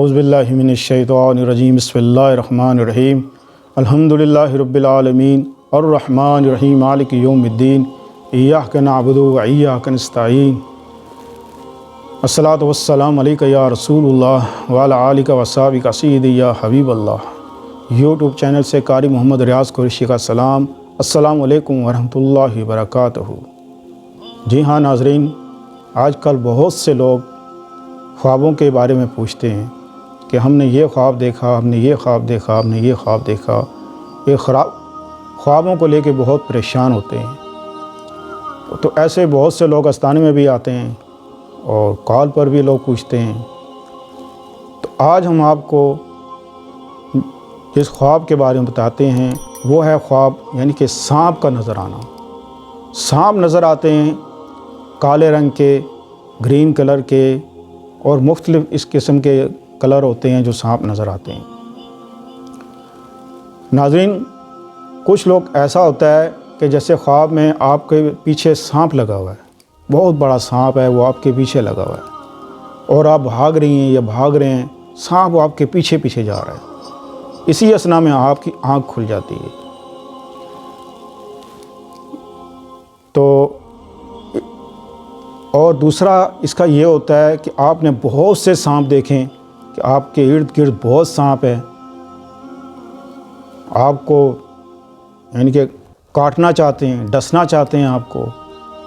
اعوذ باللہ من الشیطان الرجیم بسم اللہ الرحمن الرحیم الحمدللہ رب العالمین الرحمن الرحیم مالک یوم الدین ایاک نعبد و ایاک نستعین الصلاۃ والسلام علیک یا رسول اللہ وعلی آلک و صحابک سیدی یا حبیب اللہ۔ یوٹیوب چینل سے قاری محمد ریاض قریشی کا سلام، السلام علیکم ورحمۃ اللہ وبرکاتہ۔ جی ہاں ناظرین، آج کل بہت سے لوگ خوابوں کے بارے میں پوچھتے ہیں کہ ہم نے یہ خواب دیکھا، ہم نے یہ خواب دیکھا، ہم نے یہ خواب دیکھا۔ یہ خوابوں کو لے کے بہت پریشان ہوتے ہیں۔ تو ایسے بہت سے لوگ آستانے میں بھی آتے ہیں اور کال پر بھی لوگ پوچھتے ہیں۔ تو آج ہم آپ کو جس خواب کے بارے میں بتاتے ہیں وہ ہے خواب یعنی کہ سانپ کا نظر آنا۔ سانپ نظر آتے ہیں کالے رنگ کے، گرین کلر کے اور مختلف اس قسم کے کلر ہوتے ہیں جو سانپ نظر آتے ہیں۔ ناظرین، کچھ لوگ ایسا ہوتا ہے کہ جیسے خواب میں آپ کے پیچھے سانپ لگا ہوا ہے، بہت بڑا سانپ ہے، وہ آپ کے پیچھے لگا ہوا ہے اور آپ بھاگ رہی ہیں یا بھاگ رہے ہیں، سانپ آپ کے پیچھے پیچھے جا رہا ہے۔ اسی اثنا میں آپ کی آنکھ کھل جاتی ہے۔ تو اور دوسرا اس کا یہ ہوتا ہے کہ آپ نے بہت سے سانپ دیکھیں کہ آپ کے ارد گرد بہت سانپ ہے، آپ کو یعنی کہ کاٹنا چاہتے ہیں، ڈسنا چاہتے ہیں آپ کو،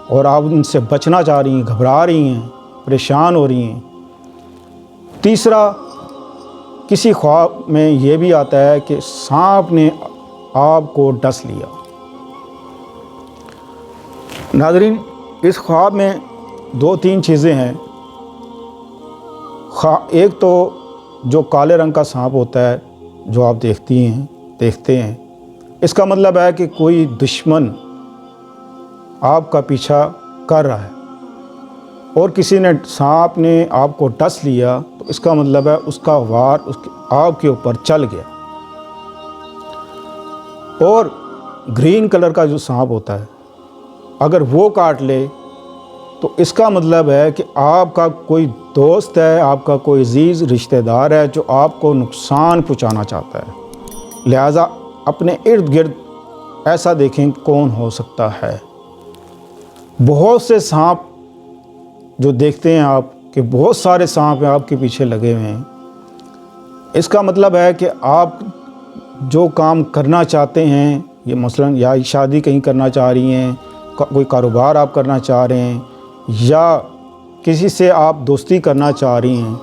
اور آپ ان سے بچنا چاہ رہی ہیں، گھبرا رہی ہیں، پریشان ہو رہی ہیں۔ تیسرا، کسی خواب میں یہ بھی آتا ہے کہ سانپ نے آپ کو ڈس لیا۔ ناظرین، اس خواب میں دو تین چیزیں ہیں۔ ایک تو جو کالے رنگ کا سانپ ہوتا ہے جو آپ دیکھتے ہیں، اس کا مطلب ہے کہ کوئی دشمن آپ کا پیچھا کر رہا ہے، اور کسی نے سانپ نے آپ کو ڈس لیا تو اس کا مطلب ہے اس کا وار آپ کے اوپر چل گیا۔ اور گرین کلر کا جو سانپ ہوتا ہے اگر وہ کاٹ لے تو اس کا مطلب ہے کہ آپ کا کوئی دوست ہے، آپ کا کوئی عزیز رشتہ دار ہے جو آپ کو نقصان پہنچانا چاہتا ہے۔ لہٰذا اپنے ارد گرد ایسا دیکھیں کون ہو سکتا ہے۔ بہت سے سانپ جو دیکھتے ہیں آپ کہ بہت سارے سانپ ہیں آپ کے پیچھے لگے ہوئے ہیں، اس کا مطلب ہے کہ آپ جو کام کرنا چاہتے ہیں، یہ مثلاً یا شادی کہیں کرنا چاہ رہی ہیں، کوئی کاروبار آپ کرنا چاہ رہے ہیں، یا کسی سے آپ دوستی کرنا چاہ رہی ہیں،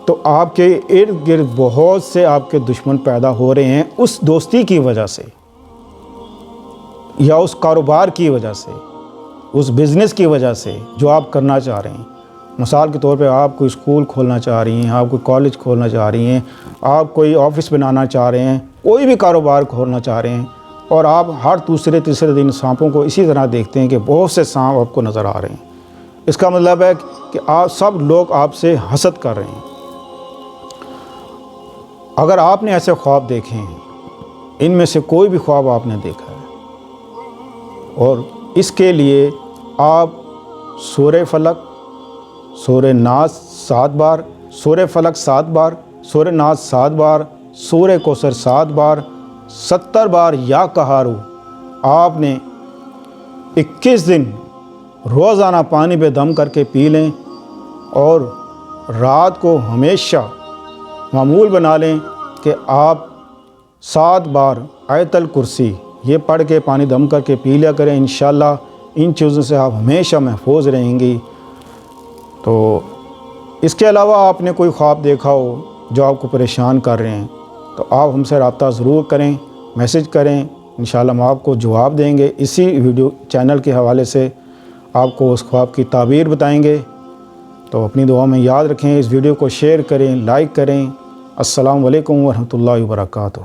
تو آپ کے ارد گرد بہت سے آپ کے دشمن پیدا ہو رہے ہیں اس دوستی کی وجہ سے، یا اس کاروبار کی وجہ سے، اس بزنس کی وجہ سے جو آپ کرنا چاہ رہے ہیں۔ مثال کے طور پہ آپ کوئی اسکول کھولنا چاہ رہی ہیں، آپ کوئی کالج کھولنا چاہ رہی ہیں، آپ کوئی آفس بنانا چاہ رہے ہیں، کوئی بھی کاروبار کھولنا چاہ رہے ہیں، اور آپ ہر دوسرے تیسرے دن سانپوں کو اسی طرح دیکھتے ہیں کہ بہت سے سانپ آپ کو نظر آ رہے ہیں۔ اس کا مطلب ہے کہ آپ سب لوگ آپ سے حسد کر رہے ہیں۔ اگر آپ نے ایسے خواب دیکھے ہیں، ان میں سے کوئی بھی خواب آپ نے دیکھا ہے، اور اس کے لیے آپ سورہ فلق، سورہ ناس 7 بار، سورہ فلق 7 بار، سورہ ناس 7 بار، سورہ کوثر 7 بار، 70 بار یا کہارو آپ نے 21 دن روزانہ پانی پہ دم کر کے پی لیں، اور رات کو ہمیشہ معمول بنا لیں کہ آپ 7 بار آیت الکرسی یہ پڑھ کے پانی دم کر کے پی لیا کریں۔ انشاءاللہ ان چیزوں سے آپ ہمیشہ محفوظ رہیں گی۔ تو اس کے علاوہ آپ نے کوئی خواب دیکھا ہو جو آپ کو پریشان کر رہے ہیں تو آپ ہم سے رابطہ ضرور کریں، میسج کریں، انشاءاللہ ہم آپ کو جواب دیں گے۔ اسی ویڈیو چینل کے حوالے سے آپ کو اس خواب کی تعبیر بتائیں گے۔ تو اپنی دعا میں یاد رکھیں، اس ویڈیو کو شیئر کریں، لائک کریں۔ السلام علیکم ورحمۃ اللہ وبرکاتہ۔